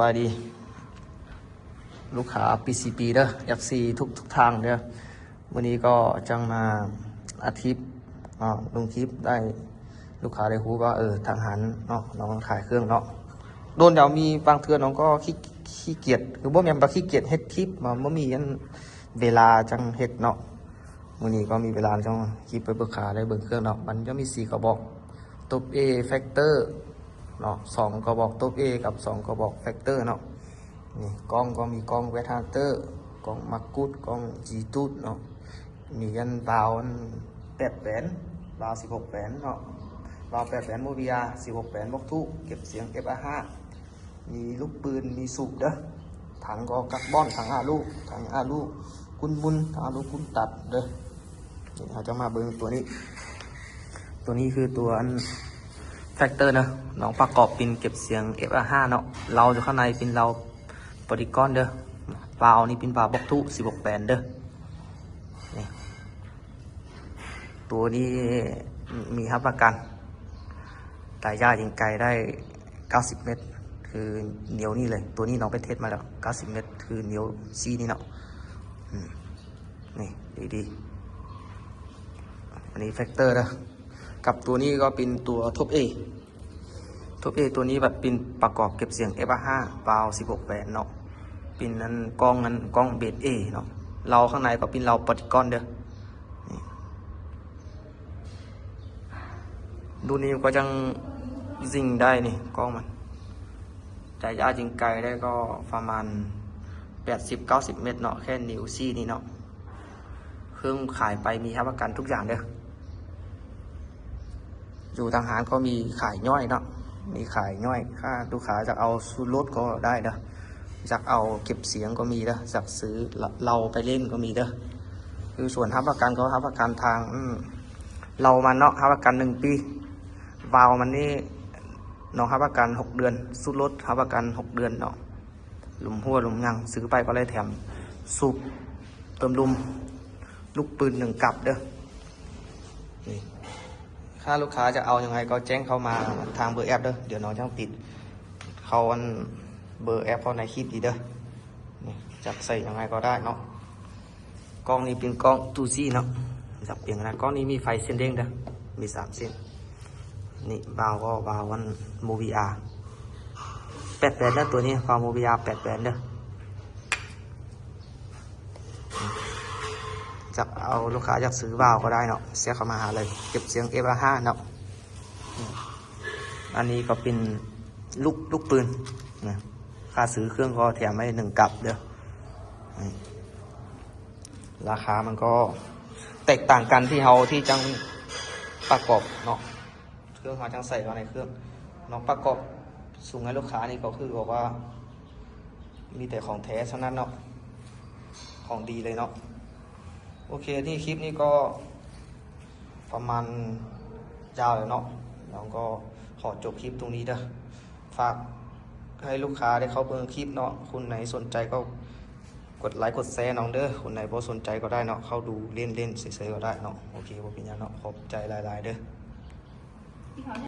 บายดีลูกค้า PCP เด้อ FC ทุกทางเด้อวันนี้ก็จังมาอาทิตย์ลงคลิปได้ลูกค้าได้รู้ว่าทางหันเนาะน้องขายเครื่องเนาะโดนเดี๋ยวมีบางเทื่อน้องก็ขี้เกียจคือบ่แม่นบ่ขี้เกียจเฮ็ดคลิปบ่มีอันเวลาจังเฮ็ดเนาะวันนี้ก็มีเวลาจังคลิปไปเบิกขาได้เบิ่งเครื่องเนาะมันจะมี4กระบอกตัว A Factor เนาะ2กระบอกตัว A กับ2กระบอก Factor เนาะนี่กล้องก็มีกล้องเวทฮันเตอร์กล้องมักกุดกล้องจีตูดเนาะมีอันบาวอัน8แหวนบาว16แหวนเนาะบาว8แหวนโมบิยา16แหวนบล็อกทุเก็บเสียง FR5 มีลูกปืนมีสูบเด้อถังก็กักบอนถังอาลูกกุนบุญถังอาลูกกุนตัดเด้อนี่เราจะมาเบิ่งตัวนี้คือตัวอันแฟกเตอร์นะน้องประกอบปินเก็บเสียง FR5 เนาะเราอยู่ข้างในปินเราปอลิกอนเด้อวาล์วนี่ปินวาล์วบล็อกทุ16แบนเด้อนี่ตัวนี้มีรับประกันตายยายิงไกลได้90เมตรคือเหนียวนี่เลยตัวนี้น้องไปเทสมาแล้ว90เมตรคือเหนียวซีนี่เนาะนี่ดีอันนี้แฟกเตอร์นะกับตัวนี้ก็เป็นตัวท็อปเอตัวนี้แบบเป็นประกอบเก็บเสียง FR5 วาล์ว16แบนเนาะเป็นนั้นกล้องเบสเอเนาะเราข้างในก็เป็นเราปฏิกรเด้อดูนี่ก็จังยิงได้นี่กล้องมันแต่ยายิงไกลได้ก็ประมาณ80-90 เมตรเนาะแค่นิ้วซี่นี่เนาะเครื่องขายไปมีรับประกันทุกอย่างเด้ออยู่ทางหารก็มีขายย่อยเนาะมีขายย่อยค่าลูกค้าจะเอาซูรถก็ได้เด้อจะเอาเก็บเสียงก็มีเด้อจะซื้อเราไปเล่นก็มีเด้อคือส่วนรับประกันก็รับประกันทางเรามันเนาะรับประกัน1 ปีวาล์วมันนี่น้องรับประกัน6 เดือนซูรถรับประกัน6 เดือนเนาะหลุมหัวหลุมยังซื้อไปก็เลยแถมสูบเติมลมลูกปืน1 กับเด้อนี่ถ้าลูกค้าจะเอายังไงก็แจ้งเข้ามาทางเบอร์แอปเด้อเดี๋ยวน้องจะติดเขาเบอร์แอปเขาในคลิปดีเด้อนี่จับใส่ยังไงก็ได้เนาะกล้องนี้เป็นกล้องตูซี่เนาะจับเปลี่ยนนะกล้องนี้มีไฟเส้นเด้งเด้อมี3 เส้นนี่บาวก็บาววันโมบิอา8แบนเด้อตัวนี้บาวโมบิอา8แบนเด้อจับเอาลูกค้าอยากซื้อบาวก็ได้เนาะเสียเข้ามาหาเลยเก็บเสียง FR5 เนาะอันนี้ก็เป็นลูกปืนนะค่าซื้อเครื่องก็แถมให้1 กับเด้อราคามันก็แตกต่างกันที่จังประกอบเนาะเครื่องเขาจังใส่เข้าในเครื่องน้องประกอบส่งให้ลูกค้านี่ก็คือบอกว่ามีแต่ของแท้เท่านั้นเนาะของดีเลยเนาะโอเคที่คลิปนี้ก็ประมาณยาวเลยเนาะน้องก็ขอจบคลิปตรงนี้เด้อฝากให้ลูกค้าได้เข้าเบิ่งคลิปเนาะคนไหนสนใจก็กดไลค์กดแชร์น้องเด้อคนไหนบ่สนใจก็ได้เนาะเข้าดูเล่นเฉยๆก็ได้เนาะโอเคบ่เป็นหยังเนาะขอบใจหลายๆเด้อ